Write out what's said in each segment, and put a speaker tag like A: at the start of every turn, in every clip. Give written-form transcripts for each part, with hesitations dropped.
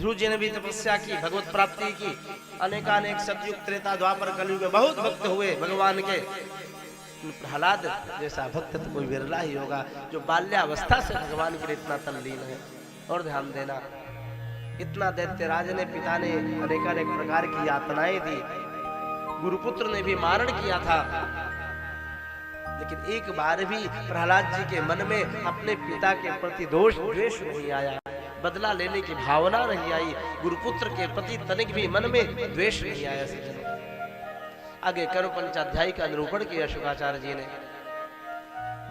A: ध्रुव जी ने भी तपस्या की, भगवत प्राप्ति की, अनेकानेक सतयुग त्रेता द्वापर कलयुग में बहुत भक्त हुए भगवान के। प्रहलाद जैसा भक्त तो कोई विरला ही होगा जो बाल्यावस्था से भगवान के लिए इतना तल्लीन है। और ध्यान देना, इतना दैत्यराज ने, पिता ने अनेकानेक प्रकार की यातनाएं दी, गुरुपुत्र ने भी मारण किया था, लेकिन एक बार भी प्रहलाद जी के मन में अपने पिता के प्रति दोष द्वेष नहीं आया, बदला लेने की भावना नहीं आई, गुरुपुत्र के प्रति तनिक भी मन में द्वेष नहीं आया। सज्जनों, आगे कर्म पंचाध्याय का निरूपण किया शुकाचार्य जी ने।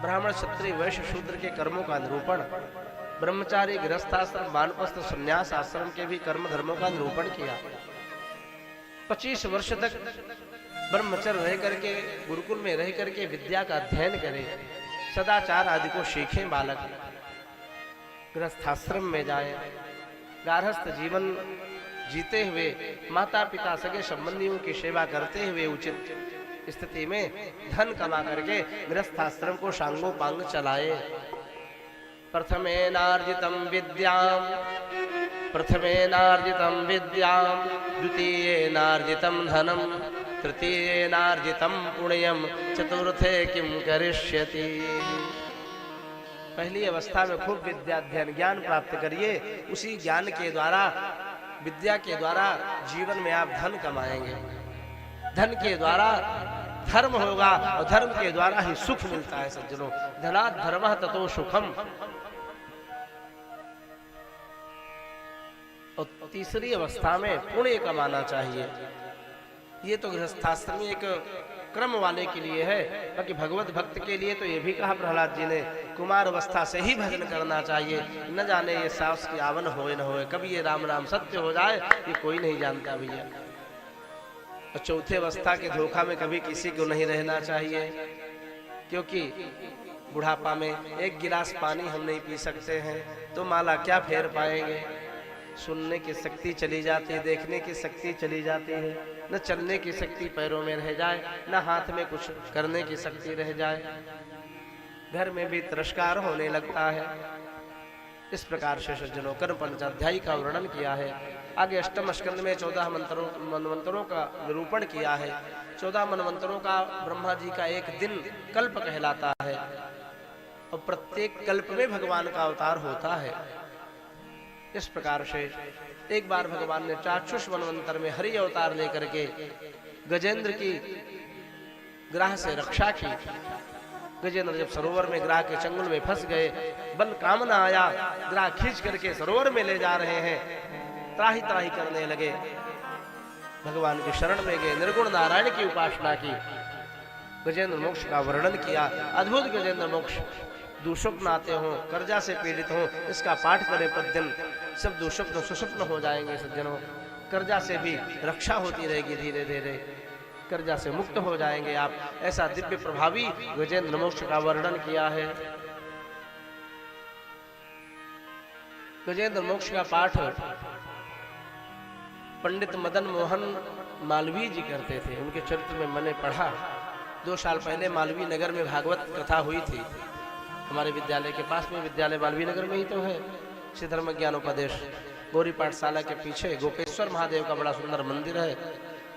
A: ब्राह्मण क्षत्रिय वैश्य शूद्र के कर्मों का निरूपण, ब्रह्मचारी गृहस्थाश्रम वानप्रस्थ संन्यास आश्रम के भी कर्म धर्मों का निरूपण किया। 25 वर्ष तक ब्रह्मचर्य रह करके, गुरुकुल में रह करके विद्या का अध्ययन करे, सदाचार आदि को सीखें बालक, गृहस्थाश्रम में जाए, गार्हस्थ जीवन जीते हुए माता पिता सगे संबंधियों की सेवा करते हुए उचित स्थिति में धन कमा करके गृहस्थाश्रम को सांगोपांग चलाए। प्रथमेनार्जितं विद्याम द्वितीयेनार्जितं धनम तृतीयेनार्जितं पुण्यम चतुर्थे किम करिष्यति। पहली अवस्था में खूब विद्या अध्ययन ज्ञान प्राप्त करिए, उसी ज्ञान के द्वारा, विद्या के द्वारा जीवन में आप धन कमाएंगे, धन के द्वारा धर्म होगा और धर्म के द्वारा ही सुख मिलता है। सज्जनों, धनात् धर्मः ततो सुखम। और तीसरी अवस्था में पुण्य कमाना चाहिए। ये तो गृहस्थाश्रमी एक क्रम वाले के लिए है, बाकी भगवत भक्त के लिए तो ये भी कहा प्रहलाद जी ने, कुमार अवस्था से ही भजन करना चाहिए। न जाने ये सास की आवन होए न होए, कभी ये राम राम सत्य हो जाए, ये कोई नहीं जानता भैया। और चौथे अवस्था के धोखा में कभी किसी को नहीं रहना चाहिए, क्योंकि बुढ़ापा में एक गिलास पानी हम नहीं पी सकते हैं तो माला क्या फेर पाएंगे। सुनने की शक्ति चली जाती है, देखने की शक्ति चली जाती है, न चलने की शक्ति पैरों में रह जाए, न हाथ में कुछ करने की शक्ति रह जाए, घर में भी तिरस्कार होने लगता है। इस प्रकार से सज्जनों कर्म पंचाध्यायी का वर्णन किया है। आगे अष्टम स्कंद में 14 मनवंतरों का निरूपण किया है। 14 मनवंतरों का ब्रह्मा जी का एक दिन कल्प कहलाता है और प्रत्येक कल्प में भगवान का अवतार होता है। इस प्रकार से एक बार भगवान ने चाक्षुष मनवंतर में हरि अवतार लेकर के गजेंद्र की ग्राह से रक्षा की। गजेंद्र जब सरोवर में ग्राह के चंगुल में फंस गए, बल कामना आया, ग्राह खींच करके सरोवर में ले जा रहे हैं, त्राही त्राही करने लगे, भगवान के शरण में गए, निर्गुण नारायण की उपासना की, गजेंद्र मोक्ष का वर्णन किया। अद्भुत गजेंद्र मोक्ष, दुःस्वप्न आते हों, कर्जा से पीड़ित हों, इसका पाठ करें प्रतिदिन, सब दुःस्वप्न सुस्वप्न हो जाएंगे। सज्जनों, कर्जा से भी रक्षा होती रहेगी, धीरे धीरे कर्जा से मुक्त हो जाएंगे आप। ऐसा दिव्य प्रभावी गजेंद्र मोक्ष का वर्णन किया है। गजेंद्र मोक्ष का पाठ पंडित मदन मोहन मालवीय जी करते थे। उनके चरित्र में मैंने पढ़ा, 2 साल पहले मालवीय नगर में भागवत कथा हुई थी। हमारे विद्यालय के पास में, विद्यालय मालवीय नगर में ही तो है, श्री धर्म ज्ञानोपदेश गौरी पाठशाला के पीछे गोपेश्वर महादेव का बड़ा सुंदर मंदिर है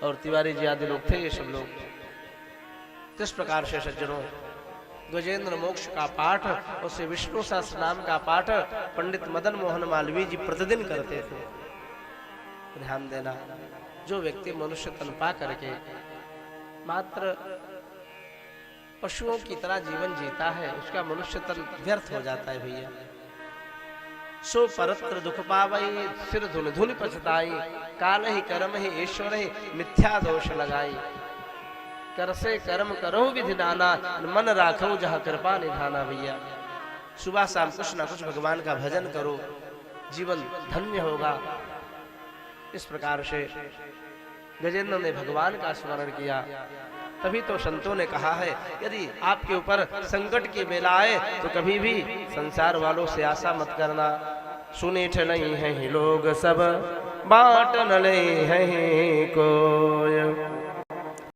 A: और तिवारी जी आदि लोग थे, ये सब लोग। इस प्रकार से सज्जनों गजेंद्र मोक्ष का पाठ और श्री विष्णु सहस्त्र नाम का पाठ पंडित मदन मोहन मालवीय जी प्रतिदिन करते थे। ध्यान देना, जो व्यक्ति मनुष्य तन पा करके मात्र पशुओं की तरह जीवन जीता है, उसका मनुष्य तन व्यर्थ हो जाता है भैया। सो परत्र दुख पावई, सिर धुन धुन पछताई, काल ही कर्म ही ईश्वर ही मिथ्या दोष लगाई, कर से कर्म करो विधि नाना, मन राखो जहाँ कृपा निधाना। भैया सुबह शाम कुछ ना कुछ भगवान का भजन करो, जीवन धन्य होगा। इस प्रकार से गजेंद्र ने भगवान का स्मरण किया। तभी तो संतों ने कहा है, यदि आपके ऊपर संकट की बेला आए तो कभी भी संसार वालों से आशा मत करना। सुनीठ नहीं है ही लोग सब, बांट न ले है कोय।